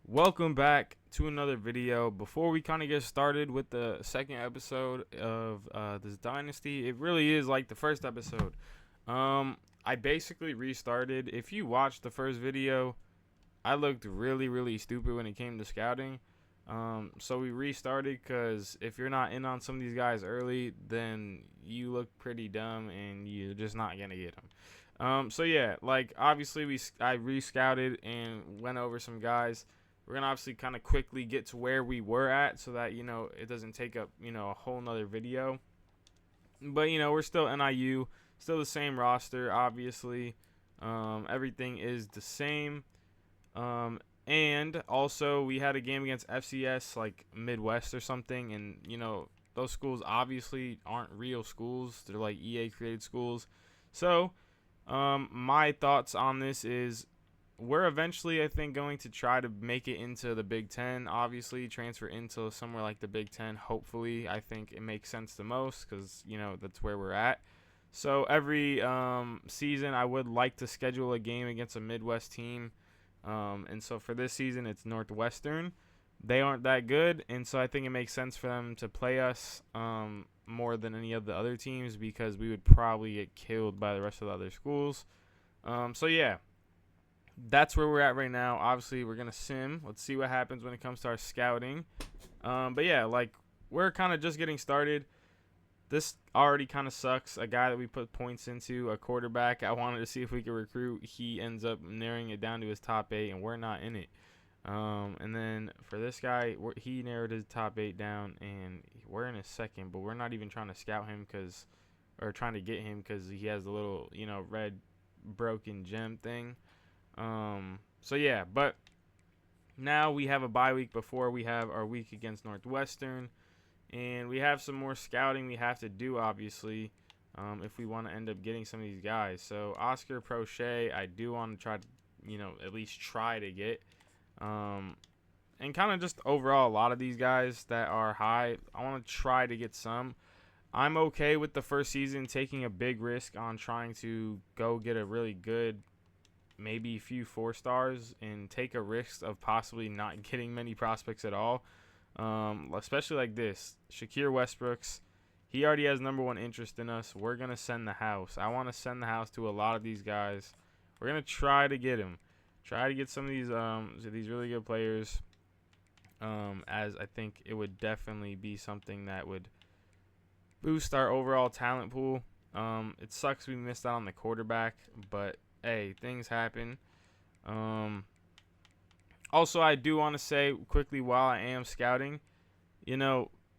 Welcome back to another video. Before we kind of get started with the second episode of this Dynasty, it really is like the first episode. I basically restarted. If you watched the first video, I looked really stupid when it came to scouting. So we restarted because if you're not in on some of these guys early, then you look pretty dumb and you're just not gonna get them. So yeah, like obviously I re-scouted and went over some guys. We're gonna obviously kind of quickly get to where we were at so that it doesn't take up a whole nother video. But we're still NIU, still the same roster. Obviously, everything is the same. And also we had a game against FCS like Midwest or something, and those schools obviously aren't real schools. They're like EA created schools. So my thoughts on this is we're eventually, I think, going to try to make it into the Big Ten. Obviously, transfer into somewhere like the Big Ten. Hopefully, I think it makes sense the most because that's where we're at. So every season, I would like to schedule a game against a Midwest team. And so for this season, it's Northwestern. They aren't that good, and so I think it makes sense for them to play us more than any of the other teams because we would probably get killed by the rest of the other schools. So yeah, that's where we're at right now. Obviously, we're going to sim. Let's see what happens when it comes to our scouting. But yeah, like we're kind of just getting started. This already kind of sucks. A guy that we put points into, a quarterback, I wanted to see if we could recruit. He ends up narrowing it down to his top 8, and we're not in it. And then for this guy, he narrowed his top 8 down, and we're in his second, but we're not even trying to scout him or trying to get him because he has the little, red broken gem thing. So yeah, but now we have a bye week before we have our week against Northwestern, and we have some more scouting we have to do, obviously, if we want to end up getting some of these guys. So Oscar Prochet, I do want to try to, at least try to get, and kind of just overall a lot of these guys that are high, I want to try to get some. I'm okay with the first season taking a big risk on trying to go get a really good, maybe a few 4 stars, and take a risk of possibly not getting many prospects at all. Especially like this, Shakir Westbrooks, he already has number 1 interest in us. We're gonna send the house. I want to send the house to a lot of these guys. We're gonna try to get him, try to get some of these really good players. As I think it would definitely be something that would boost our overall talent pool. It sucks we missed out on the quarterback, but hey, things happen. Also, I do want to say quickly while I am scouting,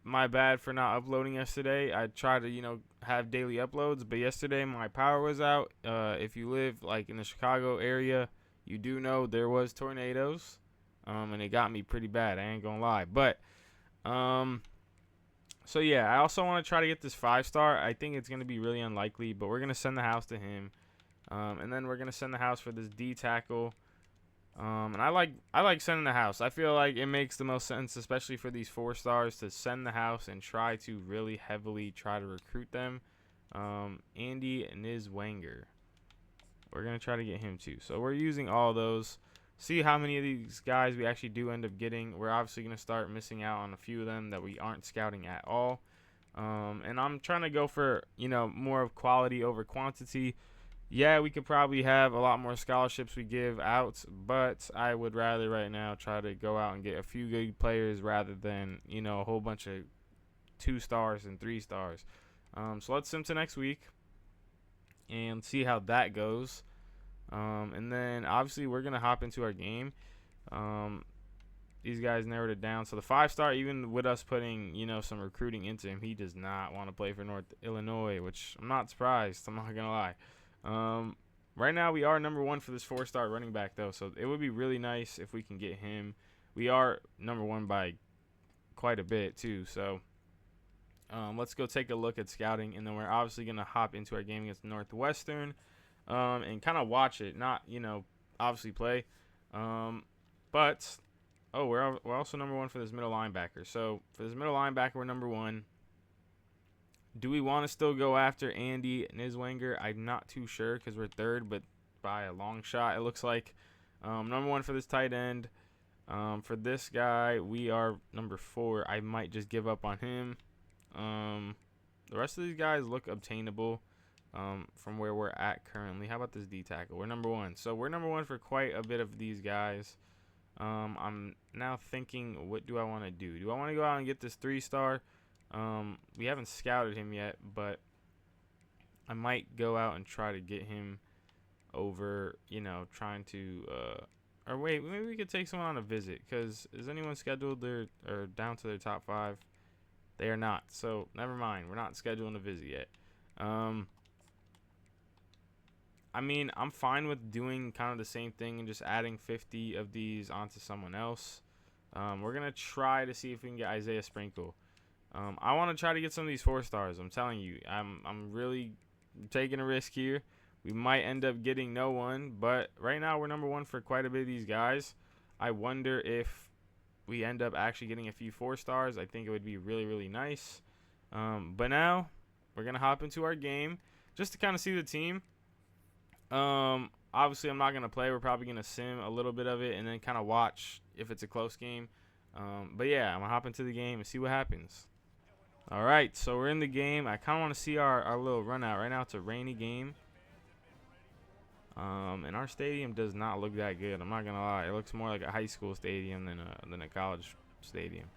my bad for not uploading yesterday. I try to, have daily uploads, but yesterday my power was out. If you live like in the Chicago area, you do know there was tornadoes, and it got me pretty bad. I ain't gonna lie, but so yeah, I also want to try to get this 5-star. I think it's gonna be really unlikely, but we're gonna send the house to him. And then we're gonna send the house for this D tackle. And I like sending the house. I feel like it makes the most sense, especially for these 4 stars, to send the house and try to really heavily try to recruit them. Andy Nizwanger, we're gonna try to get him too. So we're using all those. See how many of these guys we actually do end up getting. We're obviously gonna start missing out on a few of them that we aren't scouting at all. And I'm trying to go for more of quality over quantity. Yeah, we could probably have a lot more scholarships we give out, but I would rather right now try to go out and get a few good players rather than, a whole bunch of 2 stars and 3 stars. So let's sim to next week and see how that goes. And then obviously we're going to hop into our game. These guys narrowed it down. So the 5-star, even with us putting, some recruiting into him, he does not want to play for North Illinois, which I'm not surprised. I'm not going to lie. Right now we are number 1 for this 4-star running back though, so it would be really nice if we can get him. We are number 1 by quite a bit too, so let's go take a look at scouting, and then we're obviously going to hop into our game against Northwestern and kind of watch it, not obviously play. But we're also number 1 for this middle linebacker. So for this middle linebacker, we're number 1. Do we want to still go after Andy Nizwanger? I'm not too sure because we're 3rd, but by a long shot, it looks like. Number 1 for this tight end. For this guy, we are number 4. I might just give up on him. The rest of these guys look obtainable from where we're at currently. How about this D tackle? We're number 1. So we're number 1 for quite a bit of these guys. I'm now thinking, what do I want to do? Do I want to go out and get this 3-star? We haven't scouted him yet, but I might go out and try to get him over, trying to, or wait, maybe we could take someone on a visit, because is anyone scheduled there or down to their top 5? They are not, so never mind. We're not scheduling a visit yet. I mean, I'm fine with doing kind of the same thing and just adding 50 of these onto someone else. We're going to try to see if we can get Isaiah Sprinkle. I want to try to get some of these 4-stars. I'm telling you, I'm really taking a risk here. We might end up getting no one, but right now we're number 1 for quite a bit of these guys. I wonder if we end up actually getting a few 4-stars. I think it would be really, really nice. But now we're going to hop into our game just to kind of see the team. Obviously I'm not going to play. We're probably going to sim a little bit of it and then kind of watch if it's a close game. But yeah, I'm going to hop into the game and see what happens. All right, so we're in the game. I kind of want to see our little run out. Right now it's a rainy game. And our stadium does not look that good. I'm not going to lie. It looks more like a high school stadium than a college stadium.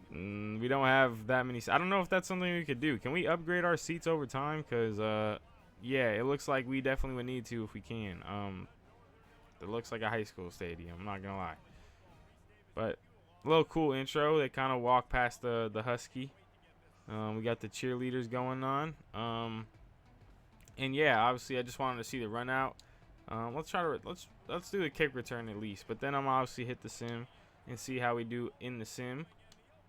We don't have that many. I don't know if that's something we could do. Can we upgrade our seats over time? Because, yeah, it looks like we definitely would need to if we can. It looks like a high school stadium. I'm not going to lie. But a little cool intro. They kind of walk past the Husky. We got the cheerleaders going on. And yeah, obviously I just wanted to see the run out. Let's do the kick return at least. But then I'm obviously hit the sim and see how we do in the sim.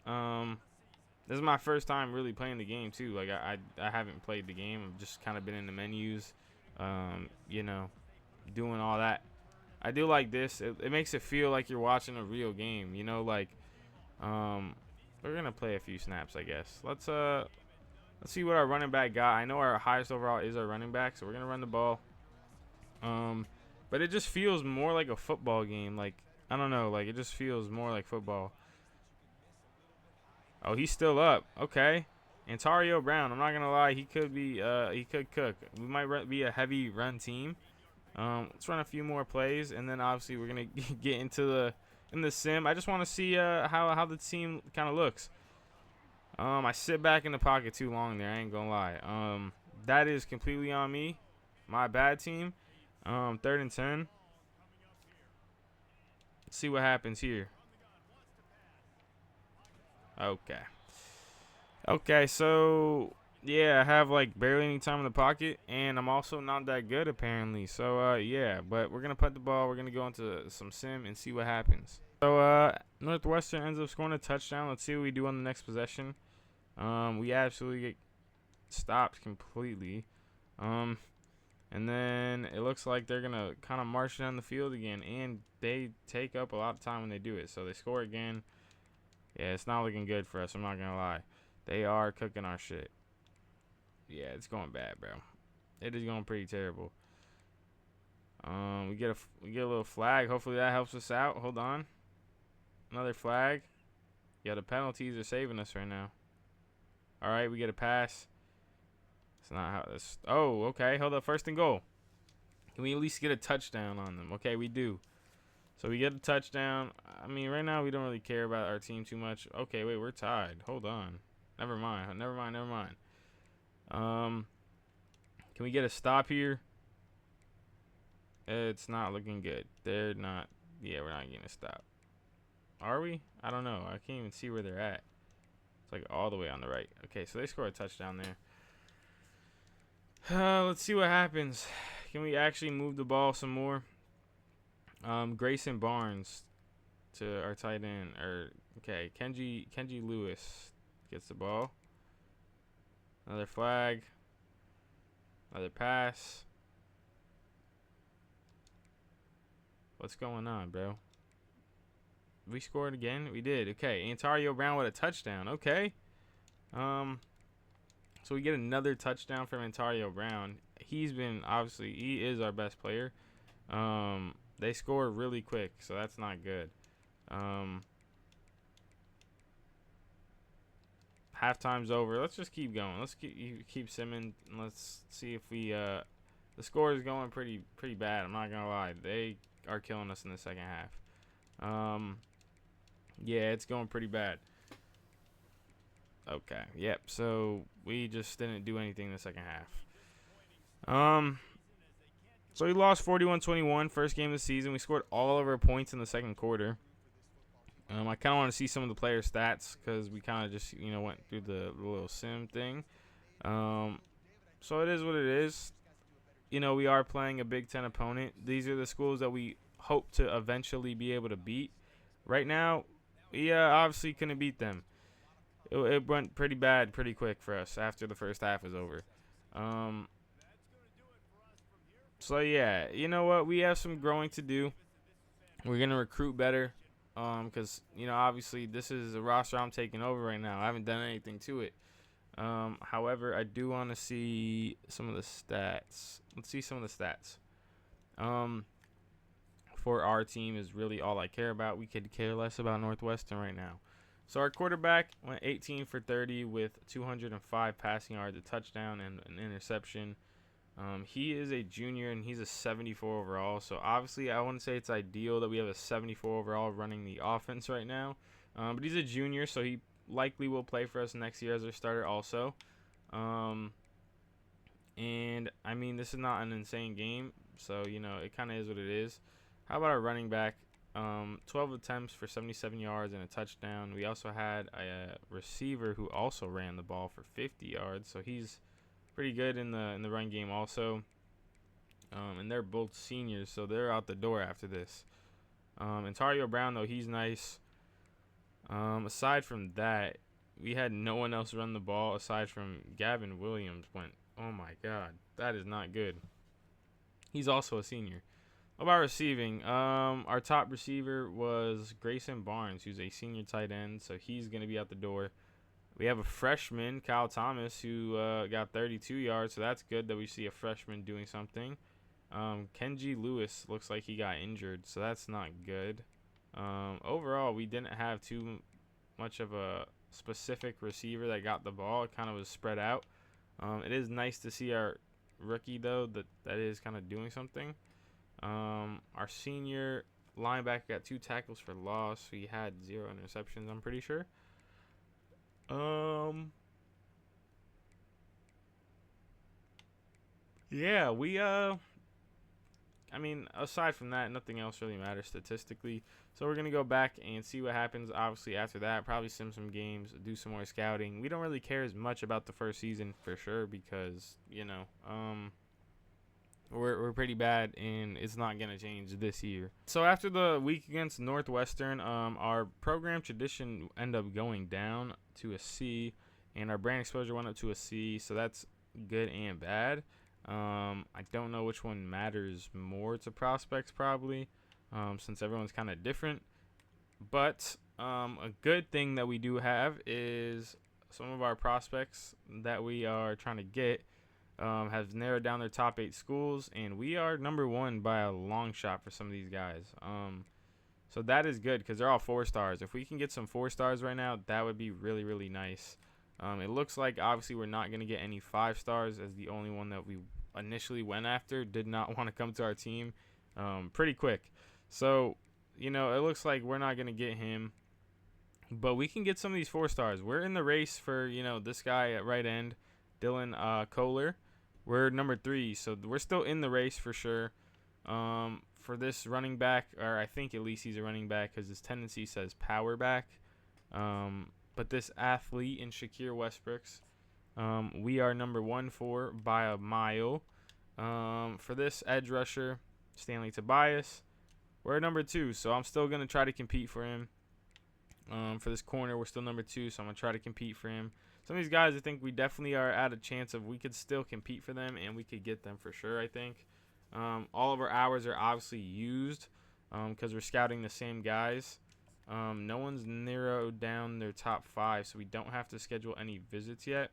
This is my first time really playing the game too. Like I haven't played the game. I've just kind of been in the menus, doing all that. I do like this. It makes it feel like you're watching a real game. We're gonna play a few snaps, I guess. Let's see what our running back got. I know our highest overall is our running back, so we're gonna run the ball. But it just feels more like a football game. Like, I don't know. Like, it just feels more like football. Oh, he's still up. Okay. Antario Brown. I'm not gonna lie. He could be. He could cook. We might be a heavy run team. Let's run a few more plays, and then obviously we're gonna get into the sim. I just want to see how the team kind of looks. I sit back in the pocket too long there. I ain't gonna lie. That is completely on me. My bad, team. 3rd and 10. Let's see what happens here. Okay, so yeah, I have like barely any time in the pocket, and I'm also not that good apparently. So yeah, but we're gonna put the ball. We're gonna go into some sim and see what happens. So Northwestern ends up scoring a touchdown. Let's see what we do on the next possession. We absolutely get stopped completely. And then it looks like they're gonna kind of march down the field again, and they take up a lot of time when they do it. So they score again. Yeah, it's not looking good for us. I'm not gonna lie. They are cooking our shit. Yeah, it's going bad, bro. It is going pretty terrible. We get a little flag. Hopefully that helps us out. Hold on. Another flag. Yeah, the penalties are saving us right now. All right, we get a pass. It's not how this. Oh, okay. Hold up. 1st and goal. Can we at least get a touchdown on them? Okay, we do. So we get a touchdown. I mean, right now we don't really care about our team too much. Okay, wait, we're tied. Hold on. Never mind. Can we get a stop here? It's not looking good. They're not. Yeah, we're not getting a stop. Are we? I don't know. I can't even see where they're at. It's like all the way on the right. Okay, so they score a touchdown there. Let's see what happens. Can we actually move the ball some more? Grayson Barnes to our tight end. Okay, Kenji Lewis gets the ball. Another flag. Another pass. What's going on, bro? We scored again? We did. Okay, Antario Brown with a touchdown. Okay. So we get another touchdown from Antario Brown. He's been, obviously, he is our best player. They score really quick, so that's not good. Halftime's over. Let's just keep going. Let's keep simming. Let's see if we the score is going pretty bad. I'm not gonna lie. They are killing us in the second half. Yeah, it's going pretty bad. Okay. Yep. So we just didn't do anything in the second half. So we lost 41-21 first game of the season. We scored all of our points in the second quarter. I kind of want to see some of the player stats because we kind of just, went through the little sim thing. So it is what it is. We are playing a Big Ten opponent. These are the schools that we hope to eventually be able to beat. Right now, we obviously couldn't beat them. It went pretty bad pretty quick for us after the first half was over. So, yeah, you know what? We have some growing to do. We're going to recruit better because, obviously this is a roster I'm taking over right now. I haven't done anything to it. However, I do want to see some of the stats. Let's see some of the stats. For our team is really all I care about. We could care less about Northwestern right now. So our quarterback went 18 for 30 with 205 passing yards, a touchdown, and an interception. He is a junior, and he's a 74 overall. So, obviously, I wouldn't say it's ideal that we have a 74 overall running the offense right now. But he's a junior, so he likely will play for us next year as our starter also. And, I mean, this is not an insane game. So, it kind of is what it is. How about our running back? 12 attempts for 77 yards and a touchdown. We also had a receiver who also ran the ball for 50 yards. So, he's pretty good in the run game also. And they're both seniors, so they're out the door after this. Ontario Brown, though, he's nice. Aside from that, we had no one else run the ball aside from Gavin Williams. Oh my God, that is not good. He's also a senior. About receiving, our top receiver was Grayson Barnes, who's a senior tight end, so he's going to be out the door. We have a freshman, Kyle Thomas, who got 32 yards, so that's good that we see a freshman doing something. Kenji Lewis looks like he got injured, so that's not good. Overall, we didn't have too much of a specific receiver that got the ball. It kind of was spread out. It is nice to see our rookie, though, that is kind of doing something. Our senior linebacker got 2 tackles for loss. He had 0 interceptions, I'm pretty sure. Yeah, I mean, aside from that, nothing else really matters statistically. So we're going to go back and see what happens. Obviously, after that, probably sim some games, do some more scouting. We don't really care as much about the first season for sure because, we're pretty bad and it's not going to change this year. So after the week against Northwestern, our program tradition ended up going down to a C and our brand exposure went up to a C. So that's good and bad. I don't know which one matters more to prospects probably, since everyone's kind of different. But a good thing that we do have is some of our prospects that we are trying to get have narrowed down their top 8 schools, and we are number 1 by a long shot for some of these guys. So that is good because they're all 4 stars. If we can get some 4 stars right now, that would be really, really nice. It looks like obviously we're not going to get any 5 stars, as the only one that we initially went after did not want to come to our team pretty quick. So, it looks like we're not going to get him. But we can get some of these 4 stars. We're in the race for, this guy at right end, Dylan Kohler. We're number 3, so we're still in the race for sure. For this running back, or I think at least he's a running back because his tendency says power back. But this athlete in Shakir Westbrooks, we are number 1 for by a mile. For this edge rusher, Stanley Tobias, we're number 2, so I'm still going to try to compete for him. For this corner, we're still number 2, so I'm going to try to compete for him. Some of these guys, I think we definitely are at a chance of we could still compete for them, and we could get them for sure, I think. All of our hours are obviously used because we're scouting the same guys. No one's narrowed down their top 5, so we don't have to schedule any visits yet.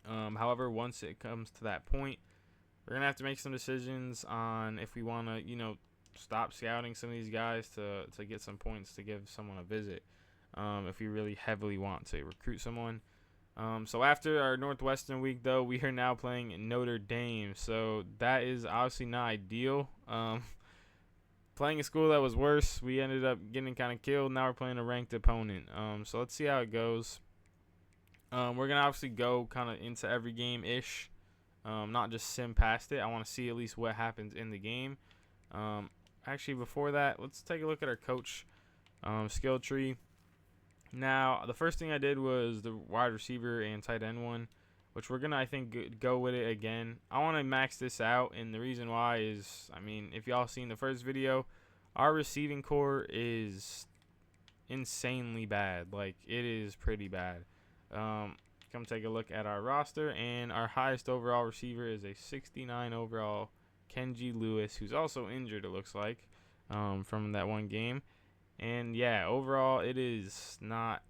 However, once it comes to that point, we're going to have to make some decisions on if we want to, stop scouting some of these guys to get some points to give someone a visit. If we really heavily want to recruit someone. So after our Northwestern week, though, we are now playing Notre Dame. So that is obviously not ideal. Playing a school that was worse, we ended up getting kind of killed. Now we're playing a ranked opponent. So let's see how it goes. We're going to obviously go kind of into every game-ish. Not just sim past it. I want to see at least what happens in the game. Actually, before that, let's take a look at our coach skill tree. Now, the first thing I did was the wide receiver and tight end one, which we're going to, I think, go with it again. I want to max this out, and the reason why is, I mean, if y'all seen the first video, our receiving core is insanely bad. Like, it is pretty bad. Come take a look at our roster, and our highest overall receiver is a 69 overall Kenji Lewis, who's also injured, it looks like, from that one game. And yeah, overall, it is not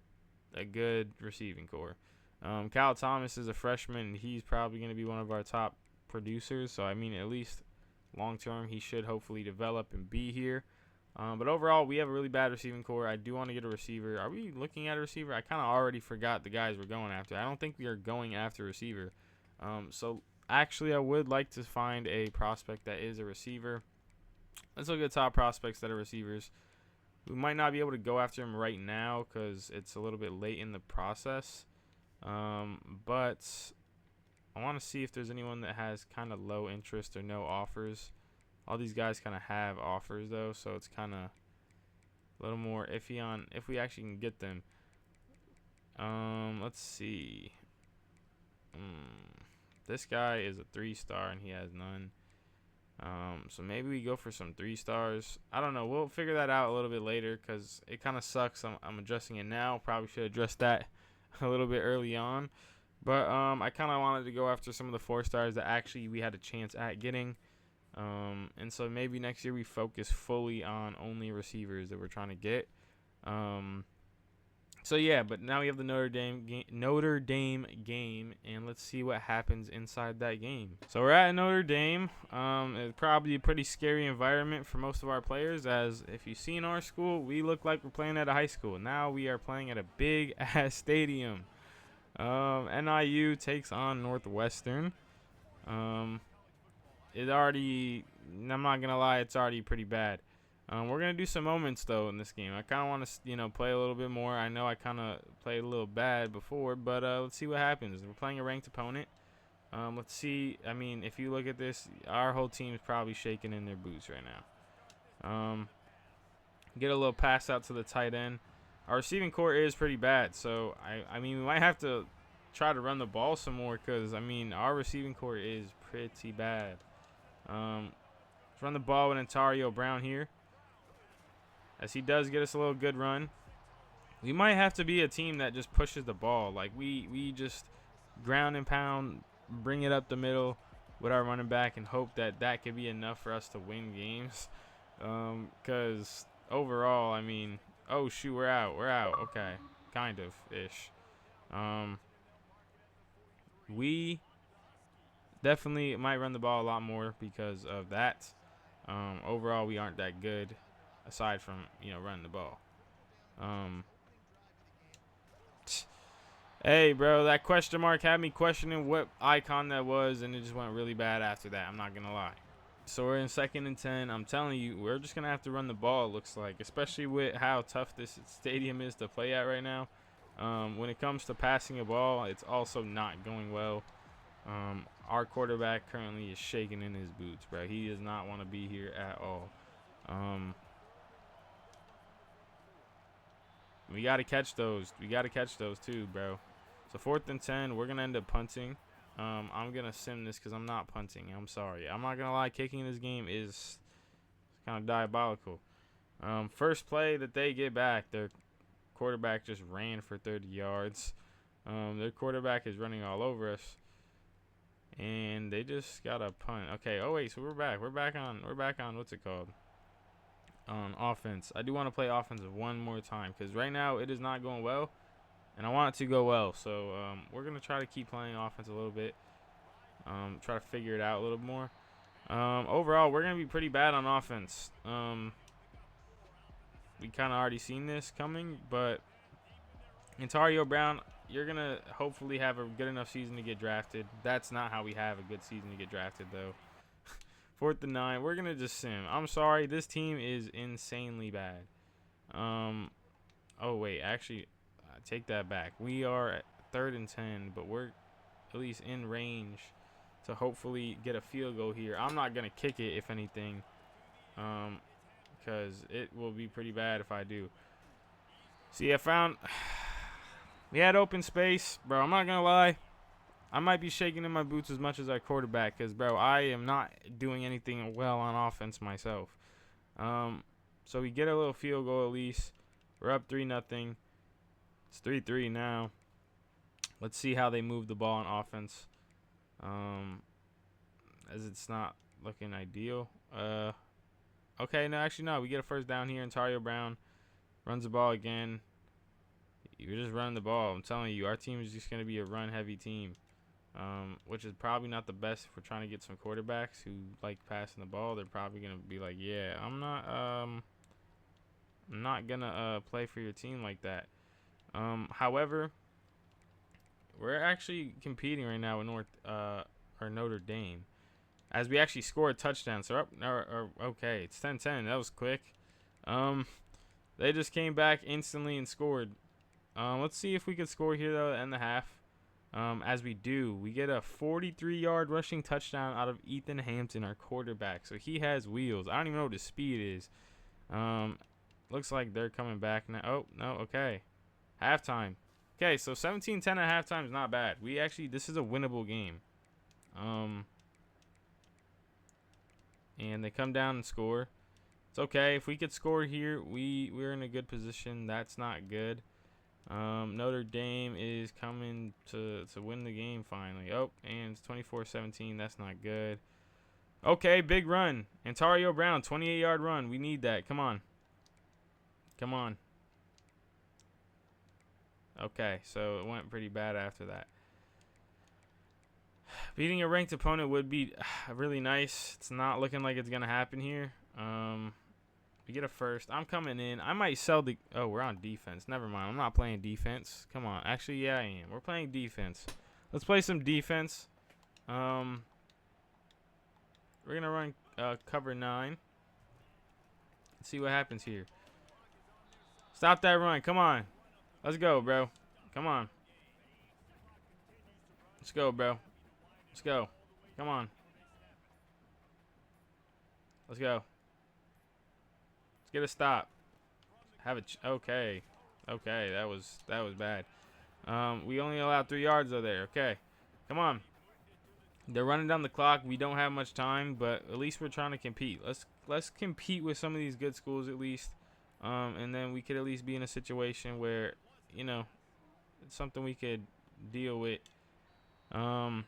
a good receiving core. Kyle Thomas is a freshman, and he's probably going to be one of our top producers. So, I mean, at least long term, he should hopefully develop and be here. But overall, we have a really bad receiving core. I do want to get a receiver. Are we looking at a receiver? I kind of already forgot the guys we're going after. I don't think we are going after a receiver. So, actually, I would like to find a prospect that is a receiver. Let's look at top prospects that are receivers. We might not be able to go after him right now because it's a little bit late in the process. But I want to see if there's anyone that has kind of low interest or no offers. All these guys kind of have offers, though, so it's kind of a little more iffy on if we actually can get them. Let's see. This guy is a 3-star, and he has none. So maybe we go for some 3 stars. I don't know. We'll figure that out a little bit later because it kind of sucks. I'm addressing it now. Probably should address that a little bit early on. But I kind of wanted to go after some of the 4 stars that actually we had a chance at getting. And so maybe next year we focus fully on only receivers that we're trying to get. So yeah, but now we have the Notre Dame game, and let's see what happens inside that game. So we're at Notre Dame. It's probably a pretty scary environment for most of our players, as if you see in our school, we look like we're playing at a high school. Now we are playing at a big ass stadium. NIU takes on Northwestern. It already, I'm not gonna lie, it's already pretty bad. We're going to do some moments, though, in this game. I kind of want to, play a little bit more. I know I kind of played a little bad before, but let's see what happens. We're playing a ranked opponent. Let's see. I mean, if you look at this, our whole team is probably shaking in their boots right now. Get a little pass out to the tight end. Our receiving core is pretty bad, so, I mean, we might have to try to run the ball some more because, I mean, our receiving core is pretty bad. Let's run the ball with Ontario Brown here, as he does get us a little good run. We might have to be a team that just pushes the ball. Like, we just ground and pound, bring it up the middle with our running back and hope that that could be enough for us to win games. Because overall, I mean, oh, shoot, we're out. Okay, kind of-ish. We definitely might run the ball a lot more because of that. Overall, we aren't that good. Aside from, running the ball. Hey, bro, that question mark had me questioning what icon that was, and it just went really bad after that. I'm not going to lie. So we're in 2nd and 10. I'm telling you, we're just going to have to run the ball, it looks like, especially with how tough this stadium is to play at right now. When it comes to passing a ball, it's also not going well. Our quarterback currently is shaking in his boots, bro. He does not want to be here at all. We got to catch those. We got to catch those too, bro. So 4th and 10, we're going to end up punting. I'm going to sim this because I'm not punting. I'm sorry. I'm not going to lie. Kicking in this game is kind of diabolical. First play that they get back, their quarterback just ran for 30 yards. Their quarterback is running all over us. And they just got a punt. Okay, oh wait, so we're back. We're back on what's it called? On offense. I do want to play offensive one more time because right now it is not going well, and I want it to go well. So we're gonna try to keep playing offense a little bit. Try to figure it out a little more. Overall, we're going to be pretty bad on offense. We kind of already seen this coming, but Antonio Brown, you're going to hopefully have a good enough season to get drafted. That's not how we have a good season to get drafted, though. 4th and 9. We're going to just sim. I'm sorry. This team is insanely bad. Oh, wait. Actually, I take that back. We are at 3rd and 10, but we're at least in range to hopefully get a field goal here. I'm not going to kick it, if anything, because it will be pretty bad if I do. See, I found we had open space. Bro, I'm not going to lie. I might be shaking in my boots as much as our quarterback because, bro, I am not doing anything well on offense myself. So we get a little field goal at least. We're up 3-0. It's 3-3 now. Let's see how they move the ball on offense. As it's not looking ideal. Okay, no, actually, no. We get a first down here. Antonio Brown runs the ball again. You're just running the ball. I'm telling you, our team is just going to be a run-heavy team. Which is probably not the best if we're trying to get some quarterbacks who like passing the ball. They're probably gonna be like, yeah, I'm not gonna play for your team like that. However, we're actually competing right now with Notre Dame, as we actually score a touchdown. So okay, it's 10-10. That was quick. They just came back instantly and scored. Let's see if we could score here though in the half. As we do, we get a 43-yard rushing touchdown out of Ethan Hampton, our quarterback. So he has wheels. I don't even know what his speed is. Looks like they're coming back now. Oh, no, okay. Halftime. Okay, so 17-10 at halftime is not bad. This is a winnable game. And they come down and score. It's okay. If we could score here, we're in a good position. That's not good. Notre Dame is coming to win the game finally. Oh, and it's 24-17. That's not good. Okay, big run. Antonio Brown, 28-yard run. We need that. Come on. Come on. Okay, so it went pretty bad after that. Beating a ranked opponent would be really nice. It's not looking like it's going to happen here. We get a first. I'm coming in. I might sell the... Oh, we're on defense. Never mind. I'm not playing defense. Come on. Actually, yeah, I am. We're playing defense. Let's play some defense. We're going to run cover 9. Let's see what happens here. Stop that run. Come on. Let's go, bro. Come on. Let's go, bro. Let's go. Come on. Let's go. Get a stop. Okay. Okay, that was bad. We only allowed 3 yards though there. Okay. Come on. They're running down the clock. We don't have much time, but at least we're trying to compete. Let's compete with some of these good schools at least. And then we could at least be in a situation where, you know, it's something we could deal with. I'm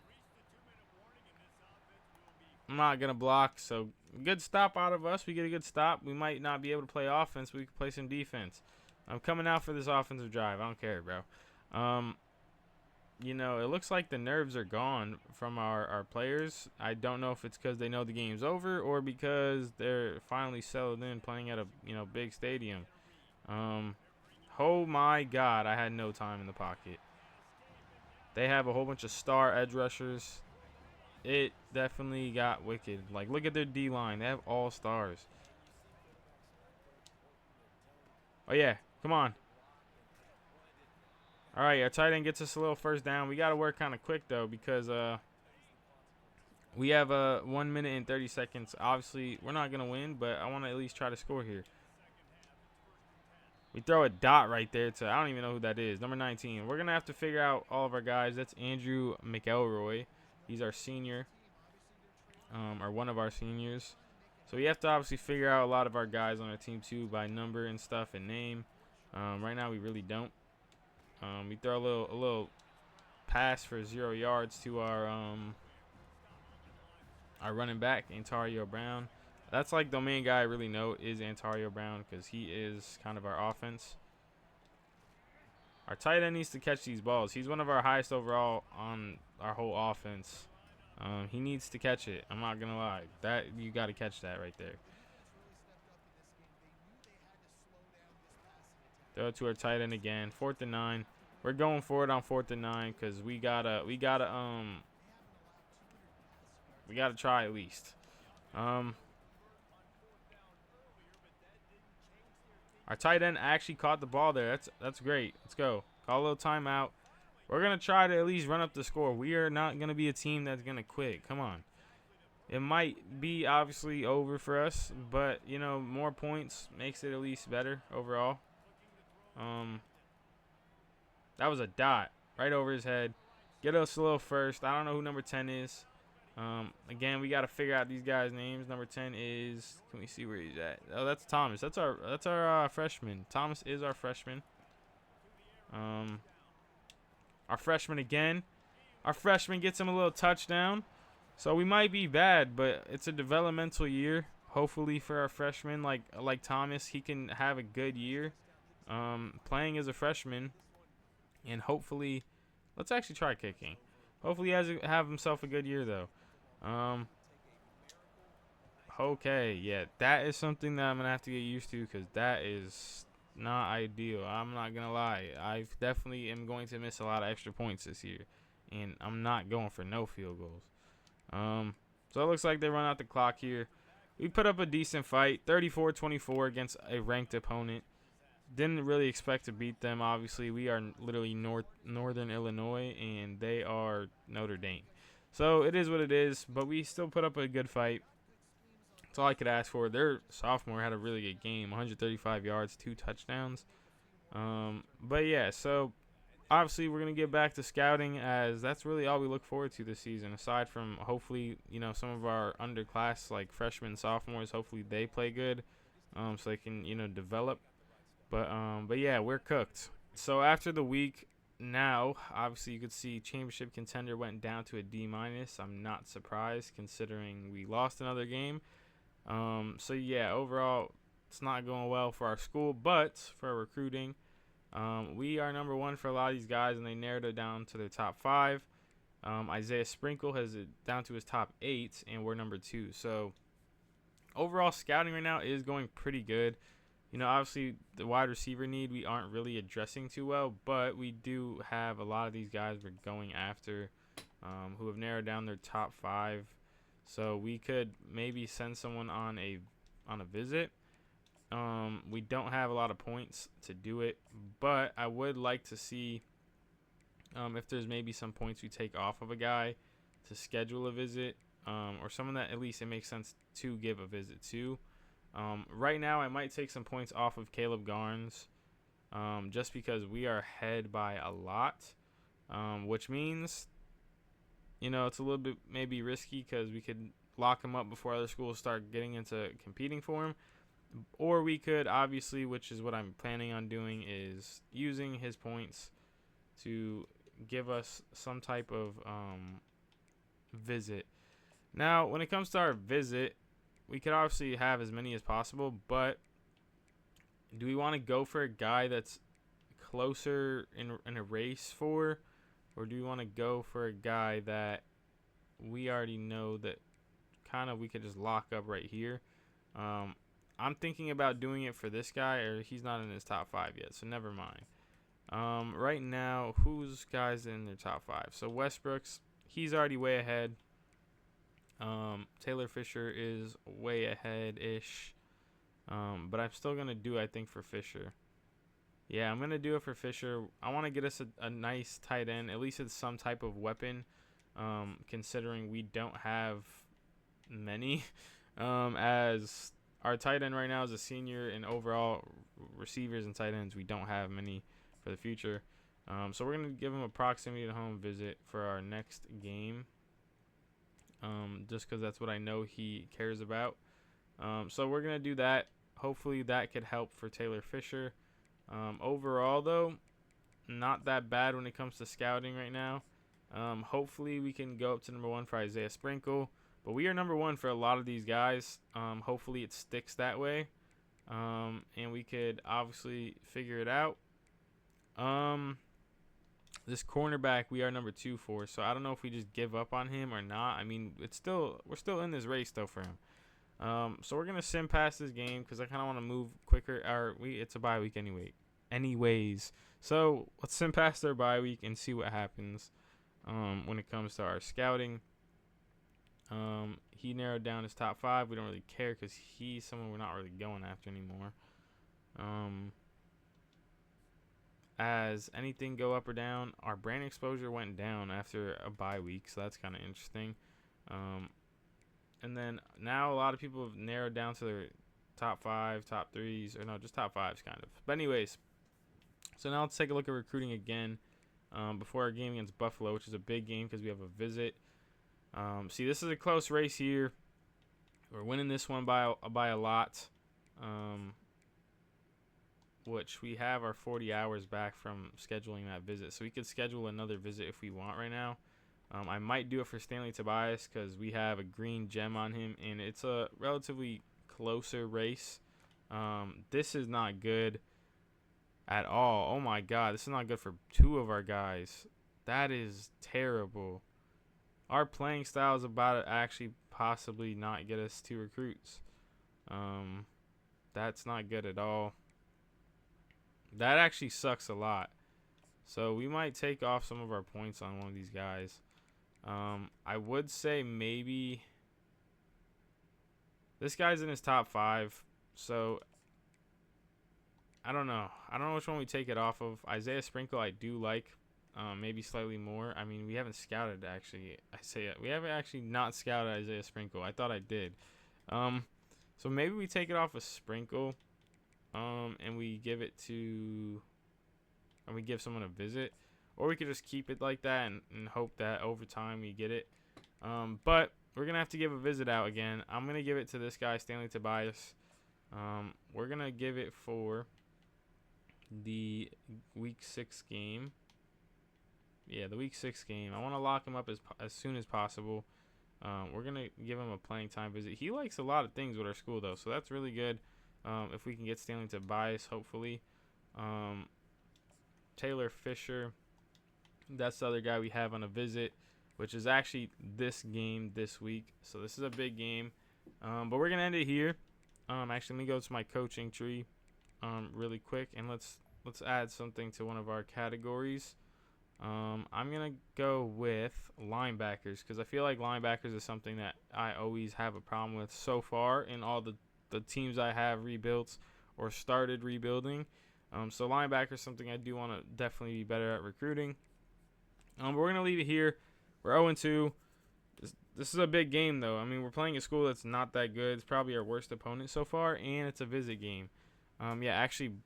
not going to block, so good stop out of us. We get a good stop. We might not be able to play offense, but we can play some defense. I'm coming out for this offensive drive. I don't care, bro. You know, it looks like the nerves are gone from our players. I don't know if it's because they know the game's over or because they're finally settled in playing at a, big stadium. Oh, my God. I had no time in the pocket. They have a whole bunch of star edge rushers. It definitely got wicked. Like, look at their D-line. They have all stars. Oh, yeah. Come on. All right, our tight end gets us a little first down. We got to work kind of quick, though, because we have 1 minute and 30 seconds. Obviously, we're not going to win, but I want to at least try to score here. We throw a dot right there to, I don't even know who that is, number 19. We're going to have to figure out all of our guys. That's Andrew McElroy. He's our senior, or one of our seniors. So we have to obviously figure out a lot of our guys on our team, too, by number and stuff and name. Right now, we really don't. We throw a little pass for 0 yards to our running back, Antonio Brown. That's like the main guy I really know is Antonio Brown because he is kind of our offense. Our tight end needs to catch these balls. He's one of our highest overall on our whole offense. He needs to catch it. I'm not gonna lie. That you got to catch that right there. Throw it to our tight end again. 4th and 9. We're going for it on 4th and 9 because we gotta try at least. Our tight end actually caught the ball there. That's great. Let's go. Call a little timeout. We're gonna try to at least run up the score. We are not gonna be a team that's gonna quit. Come on. It might be obviously over for us, but you know, more points makes it at least better overall. That was a dot right over his head. Get us a little first. I don't know who number 10 is. Again, we got to figure out these guys' names. Number 10 is. Can we see where he's at? Oh, that's Thomas. That's our freshman. Thomas is our freshman. Our freshman again. Our freshman gets him a little touchdown. So we might be bad, but it's a developmental year. Hopefully for our freshman, like Thomas, he can have a good year. Playing as a freshman, and hopefully, let's actually try kicking. Hopefully, he have himself a good year though. Okay, yeah, that is something that I'm gonna have to get used to because that is not ideal. I'm not gonna lie. I definitely am going to miss a lot of extra points this year, and I'm not going for no field goals. So it looks like they run out the clock here. We put up a decent fight, 34-24 against a ranked opponent. Didn't really expect to beat them. Obviously, we are literally northern Illinois, and they are Notre Dame. So it is what it is, but we still put up a good fight. That's all I could ask for. Their sophomore had a really good game, 135 yards, 2 touchdowns. But yeah, so obviously we're going to get back to scouting, as that's really all we look forward to this season, aside from hopefully, you know, some of our underclass, like freshmen, sophomores, hopefully they play good, so they can, you know, develop. But yeah, we're cooked. So after the week now, obviously you could see championship contender went down to a D-. I'm not surprised considering we lost another game. So yeah, overall it's not going well for our school, but for our recruiting, we are number 1 for a lot of these guys, and they narrowed it down to their top 5. Isaiah Sprinkle has it down to his top 8, and we're number 2. So overall scouting right now is going pretty good. You know, obviously the wide receiver need we aren't really addressing too well, but we do have a lot of these guys we're going after who have narrowed down their top 5. So we could maybe send someone on a visit. We don't have a lot of points to do it, but I would like to see if there's maybe some points we take off of a guy to schedule a visit, or someone that at least it makes sense to give a visit to. Right now, I might take some points off of Caleb Garnes, just because we are ahead by a lot, which means, you know, it's a little bit maybe risky because we could lock him up before other schools start getting into competing for him. Or we could, obviously, which is what I'm planning on doing, is using his points to give us some type of visit. Now, when it comes to our visit, we could obviously have as many as possible, but do we want to go for a guy that's closer in a race for, or do we want to go for a guy that we already know that kind of we could just lock up right here? I'm thinking about doing it for this guy, or he's not in his top 5 yet, so never mind. Right now, who's guys in their top 5? So Westbrook's, he's already way ahead. Taylor Fisher is way ahead-ish. But I'm still going to do, I think, for Fisher. Yeah, I'm going to do it for Fisher. I want to get us a nice tight end. At least it's some type of weapon, considering we don't have many. As our tight end right now is a senior, and overall receivers and tight ends, we don't have many for the future. So we're going to give him a proximity to home visit for our next game. Just because that's what I know he cares about. So we're going to do that. Hopefully that could help for Taylor Fisher. Overall, though, not that bad when it comes to scouting right now. Hopefully we can go up to number 1 for Isaiah Sprinkle. But we are number 1 for a lot of these guys. Hopefully it sticks that way. And we could obviously figure it out. This cornerback we are number 2 for, so I don't know if we just give up on him or not. I mean, we're still in this race though for him. So we're gonna sim past this game because I kind of want to move quicker. It's a bye week anyways. So let's sim past their bye week and see what happens. When it comes to our scouting, he narrowed down his top 5. We don't really care because he's someone we're not really going after anymore. As anything go up or down, our brand exposure went down after a bye week, so that's kind of interesting. And then now a lot of people have narrowed down to their top 5, top 3s, or no, just top 5s kind of. But anyways, so now let's take a look at recruiting again before our game against Buffalo, which is a big game because we have a visit. See, this is a close race here. We're winning this one by a lot. Which we have our 40 hours back from scheduling that visit. So we could schedule another visit if we want right now. I might do it for Stanley Tobias because we have a green gem on him, and it's a relatively closer race. This is not good at all. Oh, my God. This is not good for 2 of our guys. That is terrible. Our playing style is about to actually possibly not get us 2 recruits. That's not good at all. That actually sucks a lot. So we might take off some of our points on one of these guys. I would say maybe this guy's in his top 5. So I don't know. I don't know which one we take it off of. Isaiah Sprinkle I do like. Maybe slightly more. I mean, we haven't scouted actually. We haven't actually not scouted Isaiah Sprinkle. I thought I did. So maybe we take it off of Sprinkle. And we give it to, and we give someone a visit, or we could just keep it like that and hope that over time we get it. But we're gonna have to give a visit out again. I'm gonna give it to this guy, Stanley Tobias. We're gonna give it for the week 6 game. Yeah, the week 6 game. I want to lock him up as soon as possible. We're gonna give him a playing time visit. He likes a lot of things with our school though, so that's really good. If we can get Stanley Tobias, hopefully. Taylor Fisher, that's the other guy we have on a visit, which is actually this game this week. So this is a big game. But we're going to end it here. Actually, let me go to my coaching tree really quick, and let's add something to one of our categories. I'm going to go with linebackers because I feel like linebackers is something that I always have a problem with so far in all the teams I have rebuilt or started rebuilding. So linebacker is something I do want to definitely be better at recruiting. But we're going to leave it here. We're 0-2. This is a big game, though. I mean, we're playing a school that's not that good. It's probably our worst opponent so far, and it's a visit game. Yeah, actually,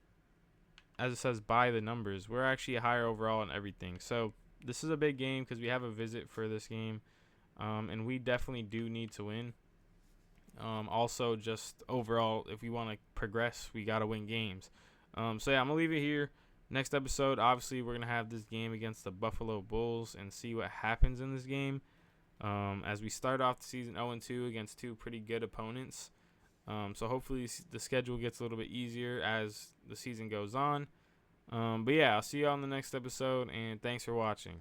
as it says by the numbers, we're actually higher overall in everything. So this is a big game because we have a visit for this game, and we definitely do need to win. Also, just overall, if we want to progress, we got to win games. So, yeah, I'm going to leave it here. Next episode, obviously, we're going to have this game against the Buffalo Bulls and see what happens in this game. As we start off the season 0-2 against 2 pretty good opponents. So, hopefully, the schedule gets a little bit easier as the season goes on. But, yeah, I'll see you on the next episode, and thanks for watching.